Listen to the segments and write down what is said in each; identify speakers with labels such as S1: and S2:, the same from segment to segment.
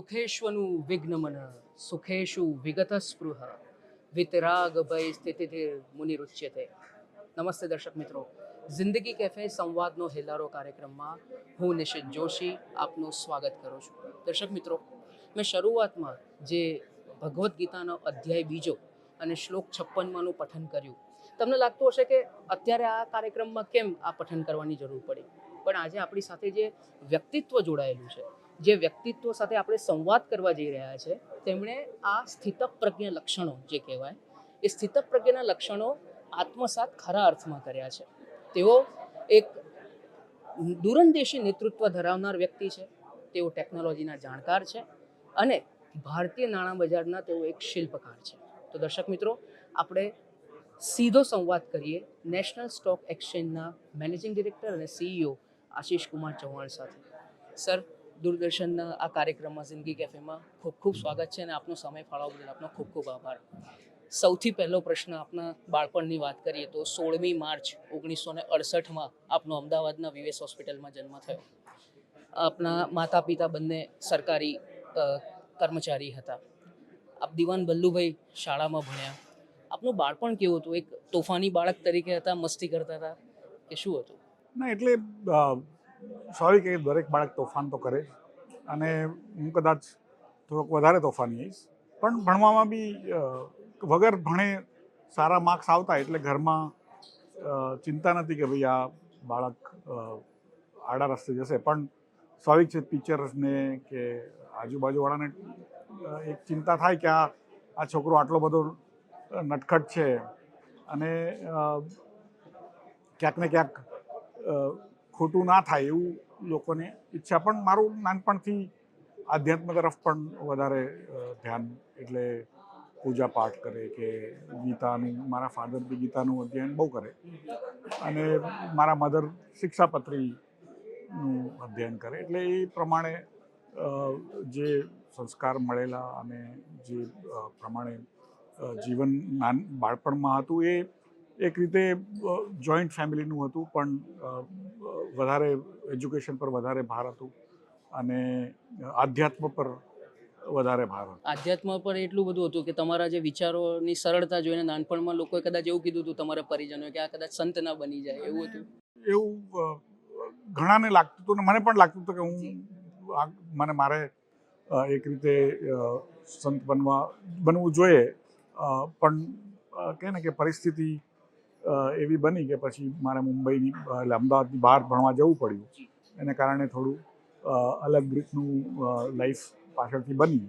S1: દુઃખેષ્વનું વિઘ્નમન સુખેષુ વિગત સ્પૃહ વિતરાગ ભય સ્થિતિથી મુનિરુચ્યતે. નમસ્તે દર્શક મિત્રો, જિંદગી કેફે સંવાદનો હેલારો કાર્યક્રમમાં હું નિશિત જોશી આપનું સ્વાગત કરું છું. દર્શક મિત્રો, મેં શરૂઆતમાં જે ભગવદ્ ગીતાનો અધ્યાય બીજો અને શ્લોક 56માંનું પઠન કર્યું, તમને લાગતું હશે કે અત્યારે આ કાર્યક્રમમાં કેમ આ પઠન કરવાની જરૂર પડી, પણ આજે આપણી સાથે જે વ્યક્તિત્વ જોડાયેલું છે, જે વ્યક્તિત્વ સાથે આપણે સંવાદ કરવા જઈ રહ્યા છે, તેમણે આ સ્થિતપ્રજ્ઞ લક્ષણો જે કહેવાય એ સ્થિતપ્રજ્ઞના લક્ષણો આત્મસાત ખરા અર્થમાં કર્યા છે. તેઓ એક દૂરંદેશી નેતૃત્વ ધરાવનાર વ્યક્તિ છે, તેઓ ટેકનોલોજીના જાણકાર છે અને ભારતીય નાણાં બજારના તેઓ એક શિલ્પકાર છે. તો દર્શક મિત્રો, આપણે સીધો સંવાદ કરીએ નેશનલ સ્ટોક એક્સચેન્જના મેનેજિંગ ડિરેક્ટર અને CEO આશીષ કુમાર ચૌહાણ સાથે. સર, દૂરદર્શનના આ કાર્યક્રમમાં જિંદગી કેફેમાં ખૂબ ખૂબ સ્વાગત છે અને આપનો સમય ફાળવવા બદલ આપનો ખૂબ ખૂબ આભાર. સૌથી પહેલો પ્રશ્ન, આપના બાળપણની વાત કરીએ તો 16મી માર્ચ 1968માં આપનો અમદાવાદના વિવેસ હોસ્પિટલમાં જન્મ થયો. આપના માતા પિતા બંને સરકારી કર્મચારી હતા. આપ દિવાન બલ્લુભાઈ શાળામાં ભણ્યા. આપનું બાળપણ કેવું હતું? એક તોફાની બાળક તરીકે હતા, મસ્તી કરતા હતા કે શું હતું?
S2: ના, એટલે સ્વાભાવિક કે દરેક બાળક તોફાન તો કરે અને હું કદાચ થોડોક વધારે તોફાની હઈશ, પણ ભણવામાં બી વગર ભણે સારા માર્ક્સ આવતા એટલે ઘરમાં ચિંતા નથી કે ભાઈ આ બાળક આડા રસ્તે જશે. પણ સ્વાભાવિક છે, ટીચર્સને કે આજુબાજુવાળાને એક ચિંતા થાય કે આ છોકરો આટલો બધો નટખટ છે અને ક્યાંક ને ક્યાંક ખોટું ના થાય એવું લોકોની ઈચ્છા. પણ મારું નાનપણથી આધ્યાત્મ તરફ પણ વધારે ધ્યાન, એટલે પૂજા પાઠ કરે કે ગીતાનું, મારા ફાધર બી ગીતાનું અધ્યયન બહુ કરે અને મારા મધર શિક્ષાપત્રીનું અધ્યયન કરે. એટલે એ પ્રમાણે જે સંસ્કાર મળેલા અને જે પ્રમાણે જીવન બાળપણમાં હતું એ એક રીતે જોઈન્ટ ફેમિલીનું હતું, પણ વધારે એજ્યુકેશન પર વધારે ભાર હતું અને આધ્યાત્મ પર વધારે ભાર હતો.
S1: આધ્યાત્મ પર એટલું બધું હતું કે તમારા જે વિચારોની સરળતા જોઈને નાનપણમાં લોકોએ કદાચ એવું કીધું હતું તમારા પરિજનોએ કે આ કદાચ સંત ના બની જાય, એવું હતું?
S2: એવું ઘણાને લાગતું હતું ને મને પણ લાગતું હતું કે મારે એક રીતે સંત બનવું જોઈએ, પણ કહે ને કે પરિસ્થિતિ એવી બની કે પછી મારે મુંબઈની એટલે અમદાવાદની બહાર ભણવા જવું પડ્યું. એને કારણે થોડું અલગ રીતનું લાઈફ પાછળથી બની.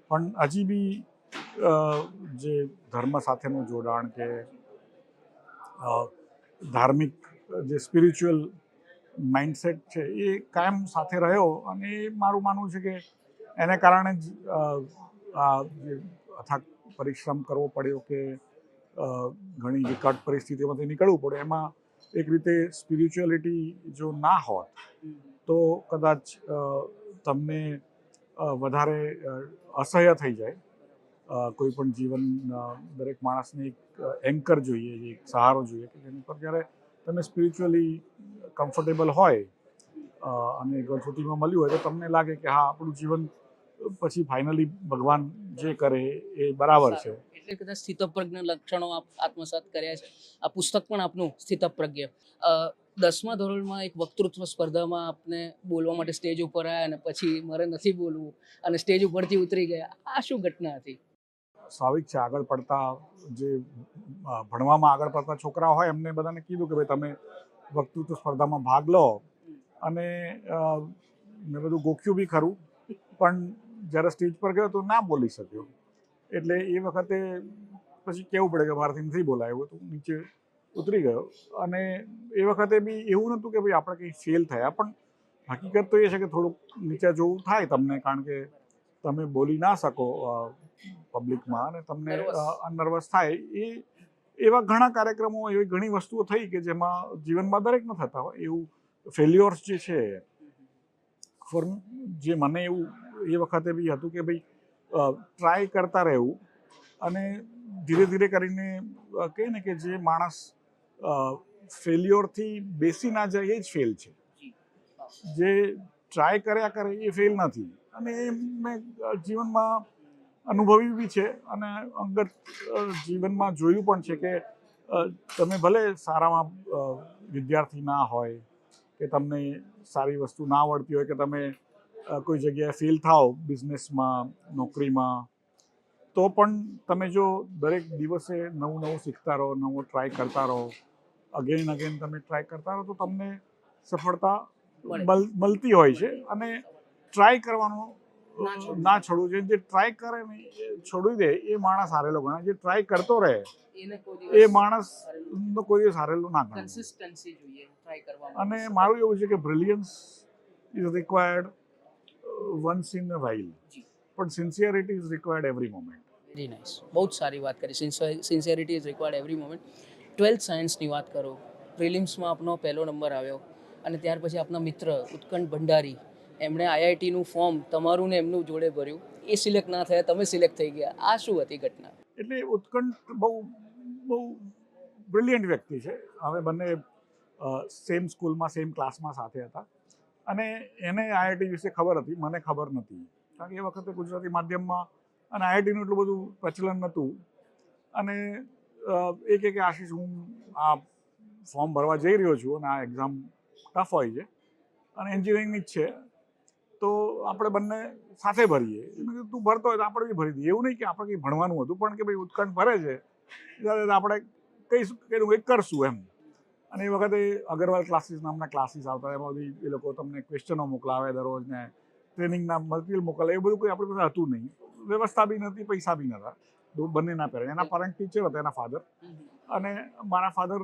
S2: પણ હજી બી જે ધર્મ સાથેનું જોડાણ કે ધાર્મિક જે સ્પિરિચ્યુઅલ માઇન્ડસેટ છે એ કાયમ સાથે રહ્યો અને એ મારું માનવું છે કે એને કારણે જ આ જે અથાગ પરિશ્રમ કરવો પડ્યો કે ઘણી વિકટ પરિસ્થિતિઓમાંથી નીકળવું પડે, એમાં એક રીતે સ્પિરિચ્યુઅલિટી જો ના હોત તો કદાચ તમને વધારે અસહ્ય થઈ જાય. કોઈ પણ જીવન, દરેક માણસને એક એન્કર જોઈએ, એક સહારો જોઈએ કે જેની પર જ્યારે તમે સ્પિરિચ્યુઅલી કમ્ફર્ટેબલ હોય અને ગળથૂથીમાં મળ્યું હોય તો તમને લાગે કે હા, આપણું જીવન પછી ફાઇનલી ભગવાન જે કરે એ બરાબર છે.
S1: એટલે કદાચ સ્થિતપ્રજ્ઞ લક્ષણો આત્મસાત કર્યા છે. આ પુસ્તક પણ આપનું સ્થિતપ્રજ્ઞ. 10મા ધોરણમાં એક વક્તૃત્વ સ્પર્ધામાં આપને બોલવા માટે સ્ટેજ ઉપર આવ્યા અને પછી મારે નથી બોલવું અને સ્ટેજ ઉપરથી ઉતરી ગયા. આ શું ઘટના હતી?
S2: સ્વાભાવિક છે, આગળ પડતા જે ભણવામાં આગળ પડતા છોકરા હોય એમને બધાને કીધું કે ભાઈ તમે વક્તૃત્વ સ્પર્ધામાં ભાગ લો, અને મેં બધું ગોખ્યું બી ખરું, પણ જ્યારે સ્ટેજ પર ગયો તો ના બોલી શક્યો. એટલે એ વખતે પછી કહેવું પડે કે મારાથી નથી બોલાયું, તો નીચે ઉતરી ગયો. અને એ વખતે બી એવું નહોતું કે ભાઈ આપણે કંઈ ફેલ થયા, પણ હકીકત તો એ છે કે થોડુંક નીચે જોવું થાય તમને, કારણ કે તમે બોલી ના શકો પબ્લિકમાં અને તમને નર્વસ થાય. એવા ઘણા કાર્યક્રમો, એવી ઘણી વસ્તુઓ થઈ કે જેમાં જીવનમાં દરેકમાં થતા હોય એવું ફેલ્યોર્સ જે છે. જે મને એવું એ વખતે બી હતું કે ભાઈ ટ્રાય કરતા રહેવું અને ધીરે ધીરે કરીને કહે ને કે જે માણસ ફેલ્યોરથી બેસી ના જાય એ જ ફેલ છે. જે ટ્રાય કર્યા કરે એ ફેલ નથી. અને એ મેં જીવનમાં અનુભવ્યું બી છે અને અંગત જીવનમાં જોયું પણ છે કે તમે ભલે સારામાં વિદ્યાર્થી ના હોય કે તમને સારી વસ્તુ ના આવડતી હોય કે તમે કોઈ જગ્યાએ ફેલ થાઓ બિઝનેસમાં નોકરીમાં, તો પણ તમે જો દરેક દિવસે નવું નવું શીખતા રહો, નવો ટ્રાય કરતા રહો, અગેન અગેન તમે ટ્રાય કરતા રહો, તો તમને સફળતા મળતી હોય છે. અને ટ્રાય કરવાનો ના છોડવું જોઈએ. જે ટ્રાય કરે ને એ છોડી દે એ માણસ હારેલો ગણાય. જે ટ્રાય કરતો રહે એ માણસનો કોઈ દિવસ હારેલો ના ગણાય.
S1: કન્સિસ્ટન્સી જોઈએ ટ્રાય કરવામાં.
S2: અને મારું એવું છે કે brilliance is required once in a while, પણ sincerity is required every moment.
S1: Very nice, બહુ જ સારી વાત કરી. Sincerity is required every moment. 12th સાયન્સની વાત કરો, પ્રિલિમ્સમાં આપનો પહેલો નંબર આવ્યો અને ત્યાર પછી આપના મિત્ર ઉત્કંઠ ભંડારી, એમણે આઈઆઈટીનું ફોર્મ તમારું ને એમનું જોડે ભર્યું, એ સિલેક્ટ ના થયા, તમે સિલેક્ટ થઈ ગયા. આ શું હતી ઘટના?
S2: એટલે ઉત્કંઠ બહુ બ્રિલિયન્ટ વ્યક્તિ છે. અમે બંને સેમ સ્કૂલમાં સેમ ક્લાસમાં સાથે હતા અને એને આઈઆઈટી વિશે ખબર હતી, મને ખબર નથી. કારણ કે એ વખતે ગુજરાતી માધ્યમમાં અને આઈઆઈટીનું એટલું બધું પ્રચલન નહોતું. અને એ કે આશીષ, હું આ ફોર્મ ભરવા જઈ રહ્યો છું અને આ એક્ઝામ ટફ હોય છે અને એન્જિનિયરિંગની જ છે, તો આપણે બંને સાથે ભરીએ. મેં કીધું તું ભરતો હોય તો આપણે બી ભરી દઈએ. એવું નહીં કે આપણે કંઈ ભણવાનું હતું, પણ કે ભાઈ ઉત્કંઠ ભરે છે ત્યારે આપણે કંઈ કરશું એમ. અને એ વખતે અગરવાલ ક્લાસીસ નામના ક્લાસીસ આવતા, એમાં બધી એ લોકો તમને ક્વેશ્ચનો મોકલાવે દરરોજ ને ટ્રેનિંગના મટીરિયલ મોકલાવે. એ બધું કોઈ આપણી પાસે હતું નહીં, વ્યવસ્થા બી નથી, પૈસા બી નહોતા. બંને ના પેરેન્ટ, એના પેરેન્ટ ટીચર હતા, એના ફાધર, અને મારા ફાધર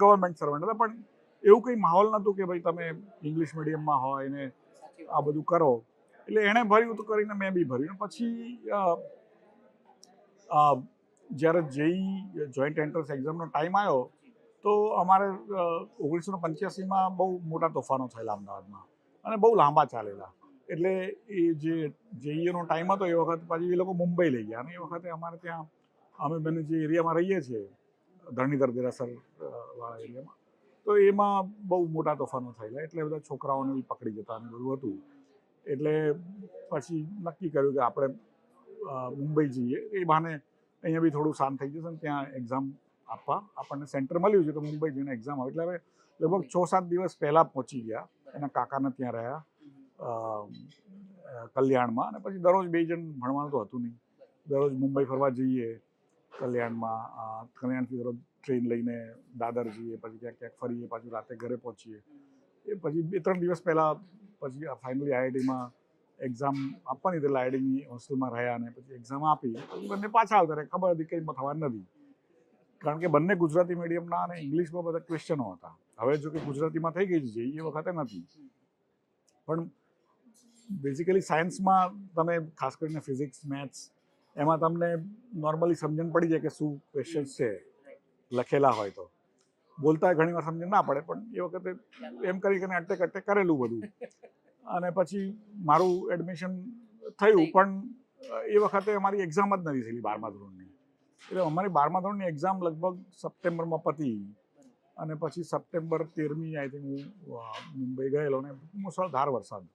S2: ગવર્મેન્ટ સર્વન્ટ હતા. પણ એવું કંઈ માહોલ નહોતું કે ભાઈ તમે ઇંગ્લિશ મીડિયમમાં હોય ને આ બધું કરો. એટલે એણે ભર્યું તો કરીને મેં બી ભર્યું. પછી જ્યારે જેઈ જોઈન્ટ એન્ટ્રન્સ એક્ઝામનો ટાઈમ આવ્યો તો અમારે 1985માં બહુ મોટા તોફાનો થયેલા અમદાવાદમાં અને બહુ લાંબા ચાલેલા. એટલે એ જે જેઈનો ટાઈમ હતો એ વખત પછી એ લોકો મુંબઈ લઈ ગયા. અને એ વખતે અમારે ત્યાં અમે બંને જે એરિયામાં રહીએ છીએ, ધરણીધર દેરાસર વાળા એરિયામાં, તો એમાં બહુ મોટા તોફાનો થયેલા. એટલે બધા છોકરાઓને બી પકડી જતા અને બધું હતું. એટલે પછી નક્કી કર્યું કે આપણે મુંબઈ જઈએ, એ બહાને અહીંયા બી થોડું શાંત થઈ જશે ને ત્યાં એક્ઝામ આપવા આપણને સેન્ટર મળ્યું છે, તો મુંબઈ જઈને એક્ઝામ આવે. એટલે હવે લગભગ 6-7 દિવસ પહેલાં પહોંચી ગયા. એના કાકાને ત્યાં રહ્યા કલ્યાણમાં. અને પછી દરરોજ 2 જણ ભણવાનું તો હતું નહીં, દરરોજ મુંબઈ ફરવા જઈએ કલ્યાણમાં. કલ્યાણથી દરરોજ ટ્રેન લઈને દાદર જઈએ, પછી ક્યાંક ફરીએ, પાછું રાતે ઘરે પહોંચીએ. એ પછી 2-3 દિવસ પહેલાં પછી ફાઇનલી આઈઆઈટીમાં એક્ઝામ આપવાની હતી. આઈઆઈટીની હોસ્ટેલમાં રહ્યા અને પછી એક્ઝામ આપી. પછી બંને પાછા આવતા રહે, ખબર હતી કંઈ થવાનું નથી. કારણ કે બંને ગુજરાતી મીડિયમના અને ઇંગ્લિશમાં બધા ક્વેશ્ચનો હતા. હવે જો કે ગુજરાતીમાં થઈ ગઈ છે, એ વખતે નથી. પણ બેઝિકલી સાયન્સમાં તમે ખાસ કરીને ફિઝિક્સ, મેથ્સ, એમાં તમને નોર્મલી સમજણ પડી જાય કે શું ક્વેશ્ચન્સ છે લખેલા હોય. તો બોલતા ઘણી વાર સમજણ ના પડે, પણ એ વખતે એમ કરીને અટેક કરેલું બધું. અને પછી મારું એડમિશન થયું, પણ એ વખતે અમારી એક્ઝામ જ નથી થયેલી 12મા ધોરણની. એટલે અમારી 12મા ધોરણની એક્ઝામ લગભગ સપ્ટેમ્બરમાં પતી અને પછી સપ્ટેમ્બર 13મી આઈ થિંક હું મુંબઈ ગયેલો ને મુસળધાર વરસાદ.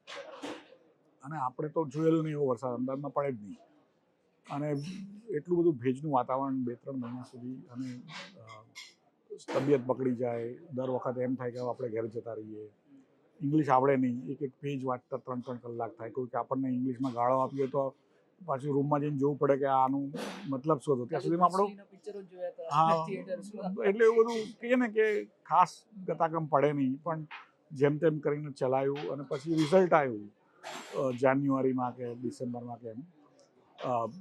S2: અને આપણે તો જોયેલું નહીં એવો વરસાદ, અમદાવાદમાં પડે જ નહીં. અને એટલું બધું ભેજનું વાતાવરણ 2-3 મહિના સુધી, અને તબિયત બગડી જાય. દર વખતે એમ થાય કે આપણે ઘરે જતા રહીએ. ઇંગ્લિશ આવડે નહીં, એક પેજ વાંચતા 3-3 કલાક થાય. કોઈ કે આપણને ઇંગ્લિશમાં ગાળો આપીએ તો પાછું રૂમમાં જઈને જોવું પડે કે આનું મતલબ શું હતો. ત્યાં સુધીમાં આપણો એટલે એવું બધું કહીએ ને કે ખાસ ગતાગમ પડે નહીં, પણ જેમ તેમ કરીને ચલાવ્યું. અને પછી રિઝલ્ટ આવ્યું જાન્યુઆરીમાં કે ડિસેમ્બરમાં કે એમ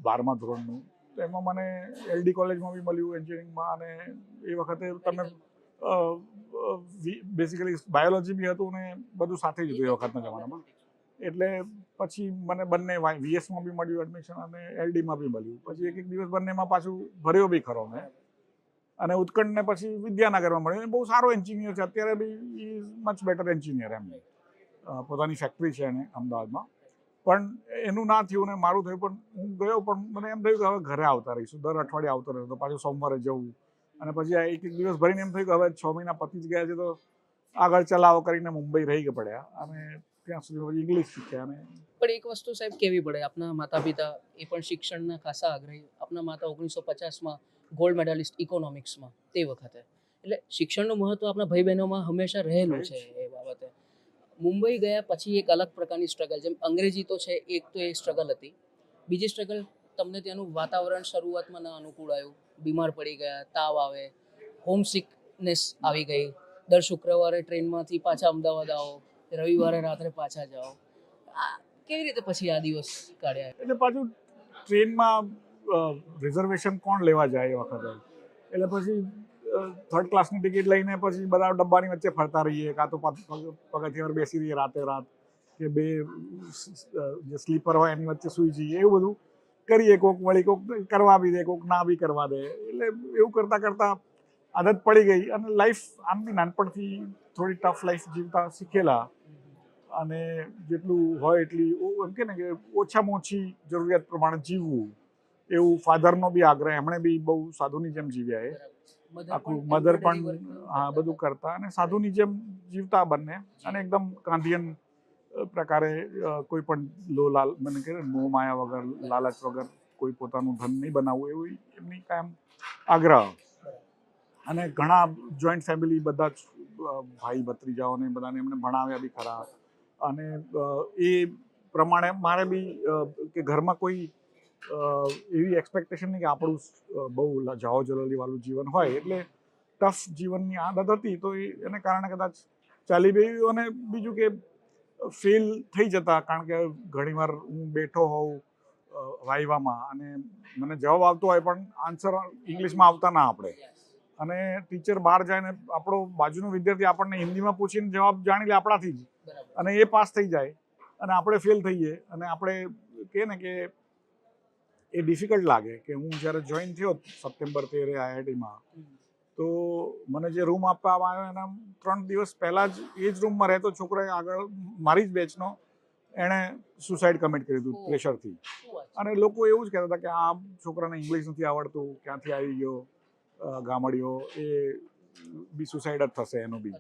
S2: 12મા ધોરણનું. તો એમાં મને એલડી કોલેજમાં બી મળ્યું એન્જિનિયરિંગમાં. અને એ વખતે તમે બેઝિકલી બાયોલોજી બી હતું ને બધું સાથે જ હતું એ વખતના જમાનામાં. એટલે પછી મને બંને વીએસમાં બી મળ્યું એડમિશન અને એલડીમાં બી મળ્યું. પછી એક દિવસ બંનેમાં પાછું ભર્યો બી ખરો મેં. અને ઉત્કંઠને પછી વિદ્યાનગરમાં મળ્યું. બહુ સારો એન્જિનિયર છે અત્યારે બી, ઇઝ મચ બેટર એન્જિનિયર. એમ પોતાની ફેક્ટરી છે એને અમદાવાદમાં. પણ એનું ના થયું ને મારું થયું. પણ હું ગયો, પણ મને એમ થયું કે હવે ઘરે આવતા રહીશું, દર અઠવાડિયે આવતો રહેતો, પાછું સોમવારે જવું. અને પછી એક દિવસ ભરીને એમ થયું કે હવે 6 મહિના પતી જ ગયા છે, તો આગળ ચલાવો કરીને મુંબઈ રહી પડ્યા. અને ત્યાં સુધી પછી ઇંગ્લિશ શીખ્યા અને
S1: પણ એક વસ્તુ સાહેબ કેવી પડે, આપના માતા પિતા એ પણ શિક્ષણના ખાસા આગ્રહી. આપના માતા 1950માં ગોલ્ડ મેડાલિસ્ટ ઇકોનોમિક્સમાં તે વખતે. એટલે શિક્ષણનું મહત્વ આપણા ભાઈ બહેનોમાં હંમેશા રહેલું છે એ બાબતે. મુંબઈ ગયા પછી એક અલગ પ્રકારની સ્ટ્રગલ, જેમ અંગ્રેજી તો છે, એક તો એ સ્ટ્રગલ હતી. બીજી સ્ટ્રગલ, તમને ત્યાંનું વાતાવરણ શરૂઆતમાં ન અનુકૂળ આવ્યું, બીમાર પડી ગયા, તાવ આવે, હોમ સિકનેસ આવી ગઈ, દર શુક્રવારે ટ્રેનમાંથી પાછા અમદાવાદ આવો, રવિવારે રાત્રે પાછા જાઓ. આ કેવી રીતે પછી આ દિવસ કાઢ્યા?
S2: એટલે પાછું ટ્રેનમાં રિઝર્વેશન કોણ લેવા જાય એ વખતે, એટલે પછી થર્ડ ક્લાસની ટિકિટ લઈને પછી બધા ડબ્બાની વચ્ચે ફરતા રહીએ, કાં તો પગથિયા પર બેસી રહીએ રાતે રાત, કે બે જે સ્લીપર હોય એની વચ્ચે સૂઈ જઈએ, એવું બધું કરીએ. કોક વળી કોક કરવા બી દે, કોક ના બી કરવા દે. એટલે એવું કરતાં કરતાં આદત પડી ગઈ અને લાઈફ આમ બી નાનપણથી થોડી ટફ લાઈફ જીવતા શીખેલા. અને જેટલું હોય એટલી એમ કે ને કે ઓછામાં ઓછી જરૂરિયાત પ્રમાણે જીવવું, એવું ફાધરનો બી આગ્રહ. એમણે બી બહુ સાધુની જેમ જીવ્યા. એ આખું મધર પણ હા બધું કરતા અને સાધુની જેમ જીવતા બંને. અને એકદમ ગાંધીયન પ્રકારે કોઈ પણ લોલાલ મને કહે મોહ માયા વગર, લાલચ વગર કોઈ પોતાનું ધન નહીં બનાવવું, એવું એમની કાયમ આગ્રહ. અને ઘણા જોઈન્ટ ફેમિલી, બધા જ ભાઈ ભત્રીજાઓને બધાને એમને ભણાવ્યા બી ખરા. અને એ પ્રમાણે મારે બી કે ઘરમાં કોઈ એવી એક્સપેક્ટેશન નહીં કે આપણું બહુ જાઓ જલાલીવાળું જીવન હોય, એટલે ટફ જીવનની આદત હતી. તો એને કારણે કદાચ ચાલી ગયું. અને બીજું કે ફેલ થઈ જતા, કારણ કે ઘણીવાર હું બેઠો હોઉં વાઇવામાં અને મને જવાબ આવતો હોય પણ આન્સર ઇંગ્લિશમાં આવતા ના આપણે, અને ટીચર બહાર જાય ને આપણો બાજુનો વિદ્યાર્થી આપણને હિન્દીમાં પૂછીને જવાબ જાણી લે આપણાથી જ, અને એ પાસ થઈ જાય અને આપણે ફેલ થઈએ. અને આપણે કહે ને કે એ ડિફિકલ્ટ લાગે. કે હું જ્યારે જોઈન થયો સપ્ટેમ્બર 13 IITમાં, તો મને જે રૂમ આપવામાં આવ્યો એના 3 દિવસ પહેલાં જ એ જ રૂમમાં રહેતો છોકરાએ આગળ મારી જ બેચનો એણે સુસાઇડ કમિટ કર્યું હતું પ્રેશરથી. અને લોકો એવું જ કહેતા હતા કે આ છોકરાને ઇંગ્લિશ નથી આવડતું, ક્યાંથી આવી ગયો ગામડિયો, એ બી સુસાઇડ જ થશે એનું બી.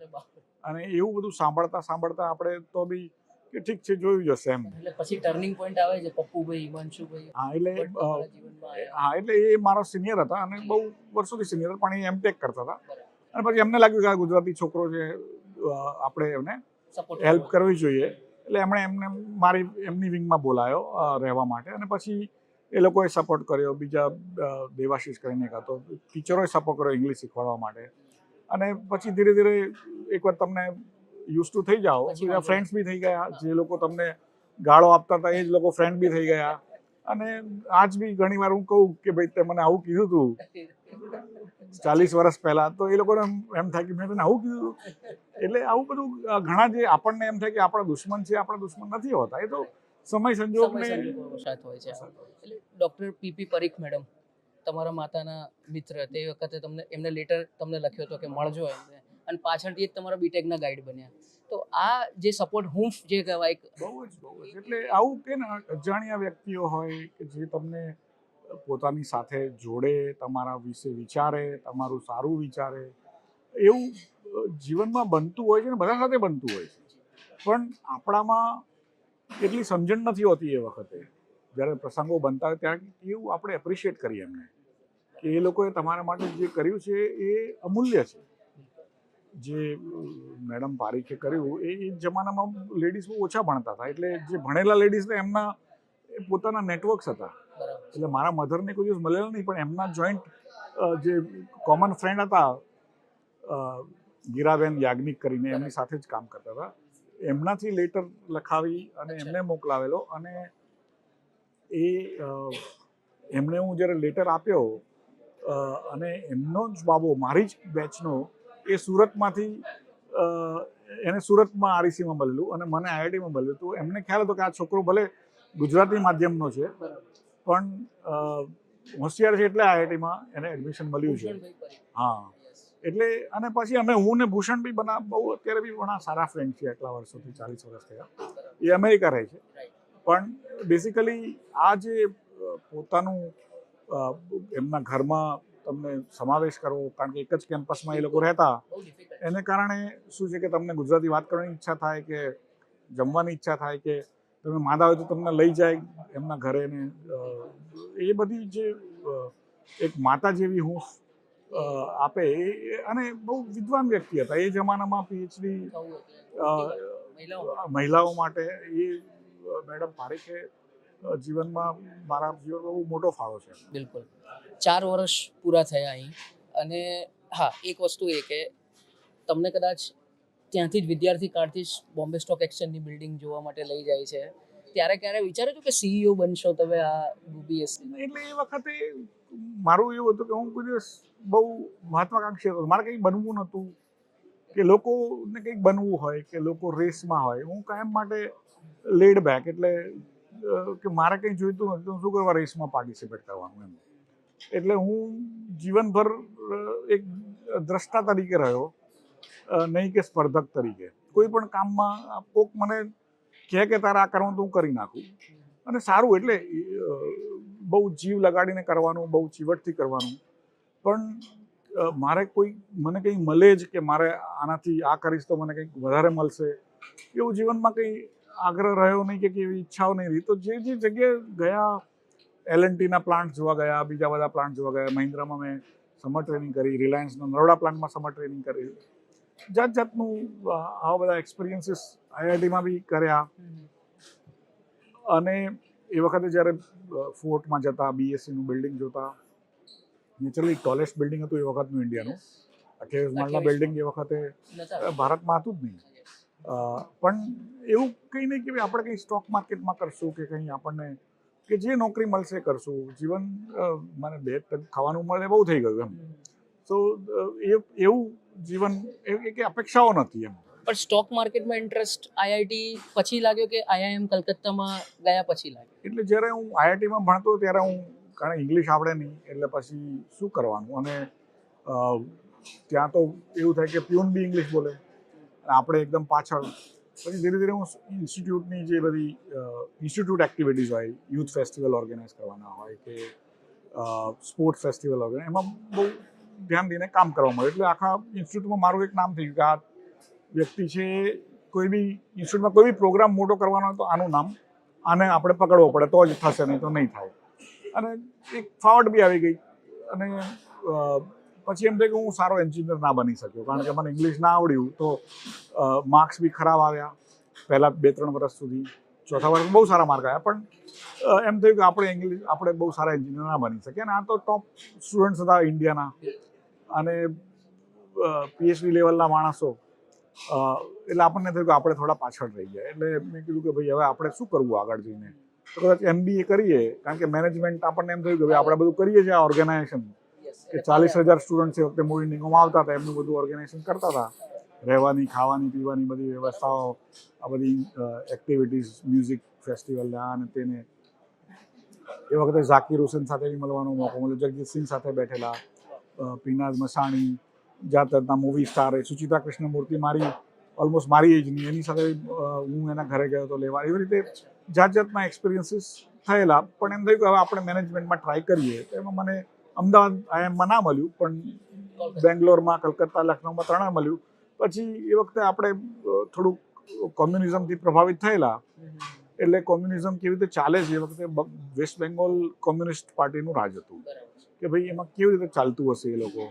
S2: અને એવું બધું સાંભળતા આપણે તો બી કે ઠીક છે, જોયું જશે એમ.
S1: એટલે પછી ટર્નિંગ પોઈન્ટ આવે છે પપ્પુભાઈ, હિમાંશુભાઈ.
S2: હા, એટલે એ મારા સિનિયર હતા અને બહુ વર્ષોથી સિનિયર, પણ એ એમટેક કરતા હતા. અને પછી એમને લાગ્યું કે આ ગુજરાતી છોકરો છે, આપણે એમને હેલ્પ કરવી જોઈએ. એટલે એમને એમની વિંગમાં બોલાયો રહેવા માટે. અને પછી એ લોકોએ સપોર્ટ કર્યો. બીજા દેવાશીષ કરીને એક હતો, ટીચરોએ સપોર્ટ કર્યો ઇંગ્લિશ શીખવાડવા માટે. અને પછી ધીરે ધીરે એકવાર તમને યુઝ ટુ થઈ જાઓ, બીજા ફ્રેન્ડ્સ બી થઈ ગયા. જે લોકો તમને ગાળો આપતા હતા એ જ લોકો ફ્રેન્ડ બી થઈ ગયા. અને આજ બી ઘણી વાર હું કહું કે ભાઈ તે મને આવું કીધું હતું 40 વર્ષ પહેલા, તો એ લોકોને એમ થાય કે મેં તને આવું કીધું હતું. એટલે આવું બધું ઘણા જે આપણને એમ થાય કે આપણા દુશ્મન છે, આપણા દુશ્મન નથી હોતા. એ તો સમય સંજોગને
S1: સાથ હોય છે. એટલે ડૉક્ટર પીપી પરીખ મેડમ, તમારા માતાના મિત્ર, તે વખતે એમને લેટર તમને લખ્યો હતો કે મળજો એમને, અને પાછળથી જ તમારા બીટેકના ગાઈડ બન્યા. તો આ જે સપોર્ટ હૂંફ જે કહેવાય,
S2: બહુ જ. એટલે આવું કે ને અજાણ્યા વ્યક્તિઓ હોય કે જે તમને પોતાની સાથે જોડે, તમારા વિશે વિચારે, તમારું સારું વિચારે, એવું જીવનમાં બનતું હોય છે ને, બધા સાથે બનતું હોય છે. પણ આપણામાં એટલી સમજણ નથી હોતી એ વખતે, જ્યારે પ્રસંગો બનતા હોય ત્યારે એવું આપણે એપ્રિશિએટ કરીએ એમને, કે એ લોકોએ તમારા માટે જે કર્યું છે એ અમૂલ્ય છે. જે મેડમ પારીખે કર્યું એ જમાનામાં લેડીઝ બહુ ઓછા ભણતા હતા. એટલે જે ભણેલા લેડીઝને એમના પોતાના નેટવર્ક્સ હતા. એટલે મારા મધરને કોઈ દિવસ મળેલા નહીં, પણ એમના જોઈન્ટ જે કોમન ફ્રેન્ડ હતા, ગીરાબેન યાજ્ઞિક કરીને, એમની સાથે જ કામ કરતા હતા. એમનાથી લેટર લખાવી અને એમને મોકલાવેલો. અને એ એમને હું જ્યારે લેટર આપ્યો, અને એમનો જ બાબો મારી જ બેચનો, એ સુરતમાંથી એને સુરતમાં RECમાં મળેલું અને મને IITમાં મળ્યું. તો એમને ખ્યાલ હતો કે આ છોકરો ભલે ગુજરાતી માધ્યમનો છે પણ હોશિયાર છે, એટલે IITમાં એને એડમિશન મળ્યું છે. હા, એટલે અને પછી હું ને ભૂષણ બી બહુ અત્યારે બી ઘણા સારા ફ્રેન્ડ છે. એટલા વર્ષોથી 40 વર્ષ થયા. એ અમેરિકા રહે છે. પણ બેસિકલી આ જે પોતાનું એમના ઘરમાં તમને સમાવેશ કરવો, કારણ કે એક જ કેમ્પસમાં એ લોકો રહેતા, એને કારણે શું છે કે તમને ગુજરાતી વાત કરવાની ઈચ્છા થાય, કે જમવાની ઈચ્છા થાય કે તમે માંદા હોય તો તમને લઈ જાય એમના ઘરે ને એ બધી જે એક માતા જેવી હું આપે અને બહુ વિદ્વાન વ્યક્તિ હતા એ જમાનામાં પીએચડી મહિલાઓ માટે એ મેડમ પારેખે જીવનમાં મારા જીવનમાં બહુ મોટો ફાળો છે.
S1: બિલકુલ 4 વર્ષ પૂરા થયા અહીં અને હા એક વસ્તુ એ કે તમને કદાચ ત્યાંથી જ વિદ્યાર્થી કાળથી જ બોમ્બે સ્ટોક એક્સચેન્જની બિલ્ડિંગ જોવા માટે લઈ જાય છે ત્યારે ક્યારે વિચાર્યું હતું કે સીઈઓ બનશો તમે આ બીએસસી?
S2: એટલે એ વખતે મારું એવું હતું કે હું કોઈ દિવસ બહુ મહત્વાકાંક્ષી હતો. મારે કંઈ બનવું નહોતું કે લોકોને કંઈક બનવું હોય કે લોકો રેસમાં હોય. હું કાયમ માટે લેડ બેક એટલે કે મારે કંઈ જોઈતું નથી તો શું કરવા રેસમાં પાર્ટિસિપેટ કરવાનું એમ. એટલે હું જીવનભર એક દ્રષ્ટા તરીકે રહ્યો, નહીં કે સ્પર્ધક તરીકે. કોઈ પણ કામમાં કોક મને કહે કે તારે આ કરવાનું તો હું કરી નાખું અને સારું એટલે બહુ જીવ લગાડીને કરવાનું, બહુ ચીવટથી કરવાનું. પણ મારે કોઈ મને કંઈ મળે જ કે મારે આનાથી આ કરીશ તો મને કંઈક વધારે મળશે એવું જીવનમાં કંઈ આગ્રહ રહ્યો નહીં કે એવી ઈચ્છાઓ નહીં રહી. તો જે જગ્યાએ ગયા L&Tના પ્લાન્ટ જોવા ગયા, બીજા બધા પ્લાન્ટ જોવા ગયા, મહિન્દ્રામાં મેં સમર ટ્રેનિંગ કરી, રિલાયન્સના નરોડા પ્લાન્ટમાં સમર ટ્રેનિંગ કરી, જાતનું આવા બધા એક્સપિરિયન્સીસ IITમાં બી કર્યા. અને એ વખતે જ્યારે ફોર્ટમાં જતા, BSCનું બિલ્ડિંગ જોતા, નેચરલી ટોલેસ્ટ બિલ્ડિંગ હતું એ વખતનું ઇન્ડિયાનું. 28 માળના બિલ્ડિંગ એ વખતે ભારતમાં હતું જ નહીં. પણ એવું કંઈ નહીં કે આપણે કંઈ સ્ટોક માર્કેટમાં કરશું કે કંઈ આપણને કે જે નોકરી મળશે કરશું. જીવન મને 2 ટંક ખાવાનું મળે બહુ થઈ ગયું એમ. તો એવું જીવન કે અપેક્ષાઓ નથી એમ.
S1: પણ સ્ટોક માર્કેટમાં ઇન્ટરેસ્ટ આઈઆઈટી પછી લાગ્યો કે IIM કલકત્તામાં ગયા પછી લાગ્યો?
S2: એટલે જ્યારે હું IITમાં ભણતો ત્યારે હું કારણ ઇંગ્લિશ આવડે નહીં એટલે પછી શું કરવાનું અને ત્યાં તો એવું થાય કે પ્યુન બી ઇંગ્લિશ બોલે અને આપણે એકદમ પાછળ. પછી ધીરે ધીરે હું ઇન્સ્ટિટ્યૂટની જે બધી ઇન્સ્ટિટ્યૂટ એક્ટિવિટીઝ હોય, યુથ ફેસ્ટિવલ ઓર્ગેનાઇઝ કરવાના હોય કે સ્પોર્ટ્સ ફેસ્ટિવલ ઓર્ગેનાઇઝ, એમાં બહુ ધ્યાન દઈને કામ કરવા મળે. એટલે આખા ઇન્સ્ટિટ્યૂટમાં મારું એક નામ થઈ ગયું કે આ વ્યક્તિ છે. કોઈ બી ઇન્સ્ટિટ્યૂટમાં કોઈ બી પ્રોગ્રામ મોટો કરવાનો હોય તો આનું નામ આને આપણે પકડવો પડે તો જ થશે, નહીં તો નહીં થાય. અને એક ફાવટ બી આવી ગઈ અને પછી એમ થાય કે હું સારો એન્જિનિયર ના બની શક્યો કારણ કે મને ઇંગ્લિશ ના આવડ્યું. તો માર્ક્સ બી ખરાબ આવ્યા પહેલાં 2-3 વર્ષ સુધી. ચોથા વર્ષમાં બહુ સારા માર્ક આવ્યા. પણ એમ થયું કે આપણે બહુ સારા એન્જિનિયર ના બની શકીએ. અને આ તો ટોપ સ્ટુડન્ટ્સ હતા ઇન્ડિયાના અને PhD લેવલના માણસો. એટલે આપણને થયું કે આપણે થોડા પાછળ રહી ગયા. એટલે મેં કીધું કે ભાઈ હવે આપણે શું કરવું આગળ જઈને. તો કદાચ MBA કરીએ કારણ કે મેનેજમેન્ટ આપણને એમ થયું કે ભાઈ આપણે બધું કરીએ છીએ આ ઓર્ગેનાઇઝેશન કે 40,000 સ્ટુડન્ટ છે વખતે મૂળ નિગમમાં આવતા હતા, એમનું બધું ઓર્ગેનાઇઝેશન કરતા હતા. રહેવાની, ખાવાની, પીવાની બધી વ્યવસ્થાઓ, આ બધી એક્ટિવિટીઝ, મ્યુઝિક ફેસ્ટિવલ આ અને તેને. એ વખતે ઝાકીર હુસેન સાથે બી મળવાનો મોકો મળ્યો, જગજીત સિંહ સાથે બેઠેલા, પીનાઝ મસાણી, જાતના movie star, Suchita Krishnamurthy almost મારી એજની, એની સાથે હું એના ઘરે ગયો હતો લેવા. એવી રીતે જાતના એક્સપિરિયન્સીસ થયેલા. પણ એમ થયું કે હવે આપણે મેનેજમેન્ટમાં ટ્રાય કરીએ. તો એમાં મને અમદાવાદ IIMમાં ના મળ્યું પણ બેંગ્લોરમાં, કલકત્તા, લખનૌમાં 3 મળ્યું. પછી એ વખતે આપણે થોડુંક કોમ્યુનિઝમથી પ્રભાવિત થયેલા. એટલે કોમ્યુનિઝમ કેવી રીતે ચાલે છે એ વખતે વેસ્ટ બેંગોલ કોમ્યુનિસ્ટ પાર્ટીનું રાજ હતું કે ભાઈ એમાં કેવી રીતે ચાલતું હશે એ લોકો.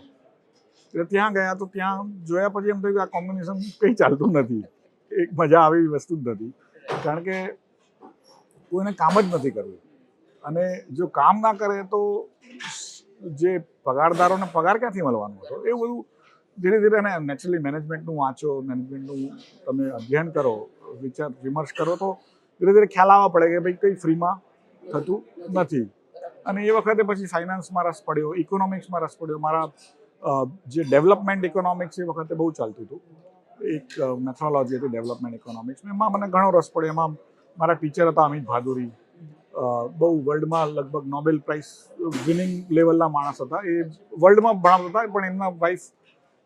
S2: એટલે ત્યાં ગયા તો ત્યાં જોયા પછી એમ થયું કે આ કોમ્યુનિઝમ કંઈ ચાલતું નથી. એક મજા આવે એવી વસ્તુ જ નથી કારણ કે કોઈને કામ જ નથી કરવું. અને જો કામ ના કરે તો જે પગારદારોને પગાર ક્યાંથી મળવાનો હતો. એવું બધું ધીરે ધીરે અને નેચરલી મેનેજમેન્ટનું વાંચો, મેનેજમેન્ટનું તમે અધ્યયન કરો, વિમર્શ કરો તો ધીરે ધીરે ખ્યાલ આવવા પડે કે ભાઈ કંઈ ફ્રીમાં થતું નથી. અને એ વખતે પછી ફાઇનાન્સમાં રસ પડ્યો, ઇકોનોમિક્સમાં રસ પડ્યો. મારા જે ડેવલપમેન્ટ ઇકોનોમિક્સ એ વખતે બહુ ચાલતું હતું. એક મેથોડોલોજી હતી ડેવલપમેન્ટ ઇકોનોમિક્સ. એમાં મને ઘણો રસ પડ્યો. એમાં મારા ટીચર હતા અમિત ભાદુરી, બહુ વર્લ્ડમાં લગભગ નોબેલ પ્રાઇઝ વિનિંગ લેવલના માણસ હતા. એ વર્લ્ડમાં ભણાવતા હતા પણ એમના વાઇફ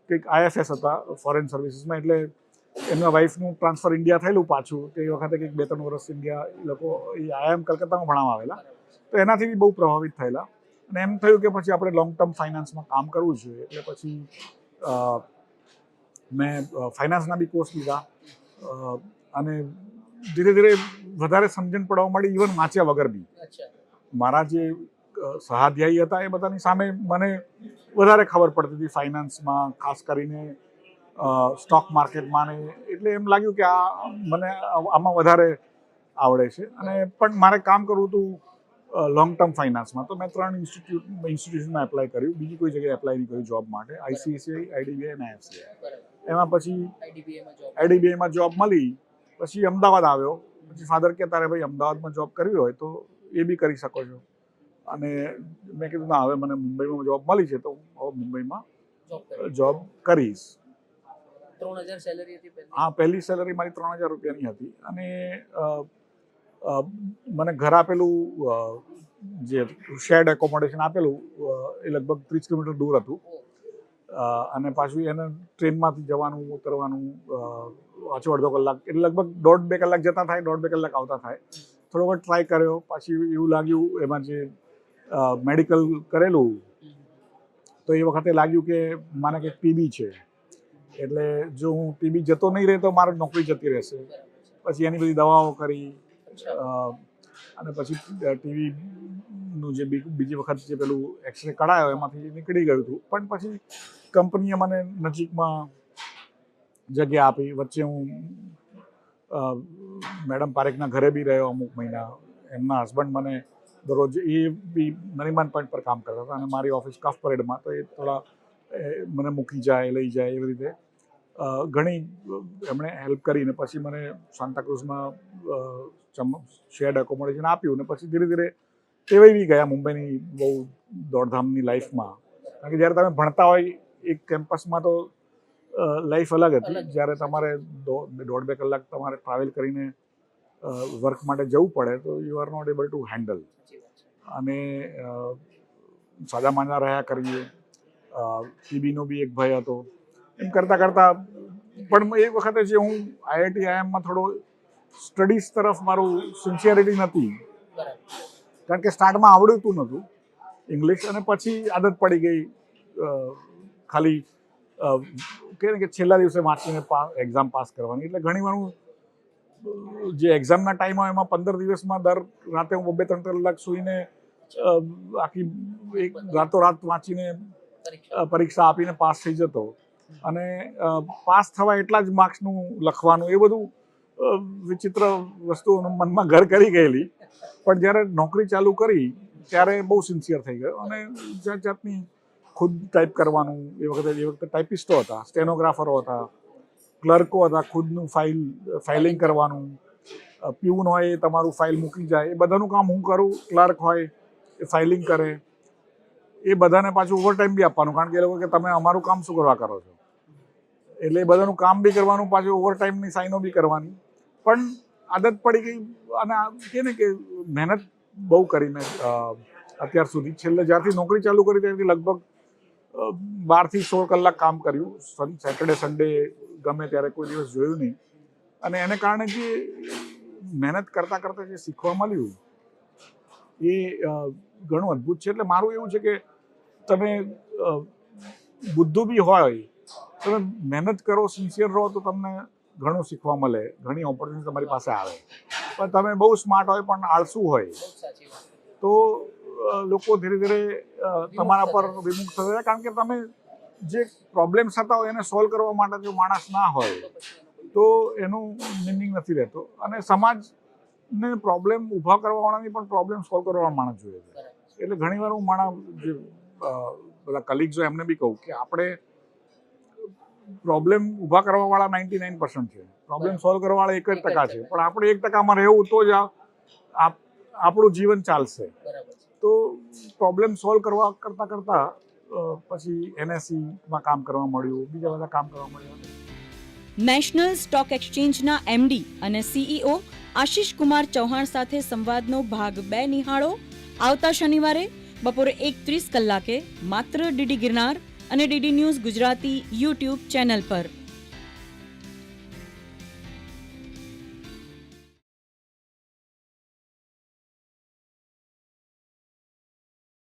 S2: કંઈક IFS હતા ફોરેન સર્વિસીસમાં. એટલે એમના વાઇફનું ટ્રાન્સફર ઇન્ડિયા થયેલું પાછું. તો એ વખતે કંઈક 2-3 વર્ષ ઇન્ડિયા એ લોકો IIM કલકત્તામાં ભણાવવા આવેલા. તો એનાથી બી બહુ પ્રભાવિત થયેલા. અને એમ થયું કે પછી આપણે લોંગ ટર્મ ફાઇનાન્સમાં કામ કરવું જોઈએ. એટલે પછી મેં ફાઇનાન્સના બી કોર્સ લીધા અને ધીરે ધીરે વધારે સમજણ પડવા મળી, ઇવન વાંચ્યા વગર બી.
S1: અચ્છા.
S2: મારા જે સહાધ્યાયી હતા એ બધાની સામે મને વધારે ખબર પડતી હતી ફાઇનાન્સમાં, ખાસ કરીને સ્ટોક માર્કેટમાં ને. એટલે એમ લાગ્યું કે આ મને આમાં વધારે આવડે છે. અને પણ મારે કામ કરવું હતું લોંગ ટર્મ ફાઇનાન્સમાં. તો મેં 3 ઇન્સ્ટિટ્યુશનમાં એપ્લાય કર્યું, બીજી કોઈ જગ્યાએ એપ્લાય નહીં કર્યું જોબ માટે. ICICI, IDBI અને IFCI. એમાં પછી IDBIમાં જોબ મળી, પછી અમદાવાદ આવ્યો. પછી ફાધર કે તારે ભાઈ અમદાવાદમાં જોબ કરવી હોય તો એ બી કરી શકો છો. અને મેં કીધું ના, હવે મને મુંબઈમાં જોબ મળી છે તો હું હવે મુંબઈમાં જોબ કરીશ.
S1: 3000 સેલરી હતી પહેલી?
S2: હા, પહેલી સેલરી મારી 3000 રૂપિયાની હતી. અને મને ઘર આપેલું, જે શેર્ડ એકોમોડેશન આપેલું, એ લગભગ 30 કિલોમીટર દૂર હતું. અને પાછું એને ટ્રેનમાંથી જવાનું ઉતરવાનું અડધો કલાક, એટલે લગભગ 1.5-2 કલાક જતા થાય, 1.5-2 કલાક આવતા થાય. થોડો વખત ટ્રાય કર્યો, પછી એવું લાગ્યું, એમાં જે મેડિકલ કરેલું તો એ વખતે લાગ્યું કે મને કંઈક TB છે. એટલે જો હું TB જતો નહીં રહે તો મારી નોકરી જતી રહેશે. પછી એની બધી દવાઓ કરી, અને પછી TBનું જે બીજી વખત જે પેલું એક્સરે કઢાયો એમાંથી નીકળી ગયું હતું. પણ પછી કંપનીએ મને નજીકમાં જગ્યા આપી. વચ્ચે હું મેડમ પારેખના ઘરે બી રહ્યો અમુક મહિના. એમના હસબન્ડ મને દરરોજ, એ બી નરીમાન પોઈન્ટ પર કામ કરતા હતા અને મારી ઓફિસ કફ પરેડમાં, તો એ થોડા મને મૂકી જાય, લઈ જાય, એવી રીતે ઘણી એમણે હેલ્પ કરીને પછી મને સાન્તાક્રુઝમાં શેર્ડ એકોમોડેશન આપ્યું. ને પછી ધીરે ધીરે ટેવાઈ બી ગયા મુંબઈની બહુ દોડધામની લાઈફમાં. કારણ કે જ્યારે તમે ભણતા હોય એક કેમ્પસમાં તો લાઈફ અલગ હતી. જ્યારે તમારે 1.5-2 કલાક તમારે ટ્રાવેલ કરીને વર્ક માટે જવું પડે તો you are not able to handle. અને સાદા માંદા રહ્યા કરીએ, TBનો બી એક ભય હતો. એમ કરતાં કરતાં પણ એ વખતે જે હું IIT IIMમાં થોડો સ્ટડીઝ તરફ મારું સિન્સિયરિટી નથી, કારણ કે સ્ટાર્ટમાં આવડતું નહોતું ઇંગ્લિશ. અને પછી આદત પડી ગઈ ખાલી કે છેલ્લા દિવસે વાંચીને એક્ઝામ પાસ કરવાની. એટલે ઘણી વાર હું જે એક્ઝામના ટાઈમ હોય એમાં 15 દિવસમાં દર રાતે હું 2-3 કલાક સૂઈને આખી એક રાતોરાત વાંચીને પરીક્ષા આપીને પાસ થઈ જતો. અને પાસ થવા એટલા જ માર્ક્સનું લખવાનું, એ બધું વિચિત્ર વસ્તુઓ મનમાં ઘર કરી ગયેલી. પણ જ્યારે નોકરી ચાલુ કરી ત્યારે બહુ સિન્સિયર થઈ ગયો. અને જાત જાતની ખુદ ટાઈપ કરવાનું, એ વખતે ટાઈપિસ્ટો હતા, સ્ટેનોગ્રાફરો હતા, ક્લર્કો હતા, ખુદનું ફાઇલિંગ કરવાનું. પ્યુન હોય એ તમારું ફાઇલ મૂકી જાય, એ બધાનું કામ હું કરું. ક્લર્ક હોય એ ફાઇલિંગ કરે, એ બધાને પાછું ઓવરટાઈમ બી આપવાનું, કારણ કે એ લોકો કે તમે અમારું કામ શું કરવા કરો છો. એટલે એ બધાનું કામ બી કરવાનું, પાછું ઓવરટાઈમની સાઈનો બી કરવાની. પણ આદત પડી ગઈ. અને કહે ને કે મહેનત બહુ કરી મેં અત્યાર સુધી. છેલ્લે જ્યારથી નોકરી ચાલુ કરી ત્યારથી લગભગ 12-16 કલાક કામ કર્યું. સેટરડે સન્ડે ગમે ત્યારે કોઈ દિવસ જોયું નહીં. અને એને કારણે જે મહેનત કરતાં કરતાં જે શીખવા મળ્યું એ ઘણું અદ્ભુત છે. એટલે મારું એવું છે કે તમે બુદ્ધુ બી હોય, તમે મહેનત કરો, સિન્સિયર રહો તો તમને ઘણું શીખવા મળે, ઘણી ઓપોર્ચ્યુનિટી તમારી પાસે આવે. પણ તમે બહુ સ્માર્ટ હોય પણ આળસુ હોય તો લોકો ધીરે ધીરે તમારા પર વિમુખ થશે. કારણ કે તમે જે પ્રોબ્લેમ્સ હતા હોય એને સોલ્વ કરવા માટે જો માણસ ના હોય તો એનું મિનિંગ નથી રહેતો. અને સમાજને પ્રોબ્લેમ ઊભા કરવાવાળાની પણ પ્રોબ્લેમ સોલ્વ કરવાવાળા માણસ જોઈએ છે. એટલે ઘણીવાર હું મારા જે બધા કલીગ્સ હોય એમને બી કહું કે આપણે પ્રોબ્લેમ ઊભા કરવાવાળા 99% છે, પ્રોબ્લેમ સોલ્વ કરવાવાળા 1% છે. પણ આપણે 1%માં રહેવું તો જ આપણું જીવન ચાલશે. તો પ્રોબ્લેમ સોલ્વ કરવા કરતાં પછી NSEમાં કામ કરવા મળ્યું, બીજા બધા કામ કરવા મળ્યું.
S3: નેશનલ સ્ટોક એક્સચેન્જના MD અને CEO આશિષ કુમાર ચૌહાણ સાથે સંવાદનો ભાગ 2 નિહાળો આવતા શનિવારે બપોરે 1:30 કલાકે માત્ર DD ગિરનાર અને DD news Gujarati YouTube channel પર.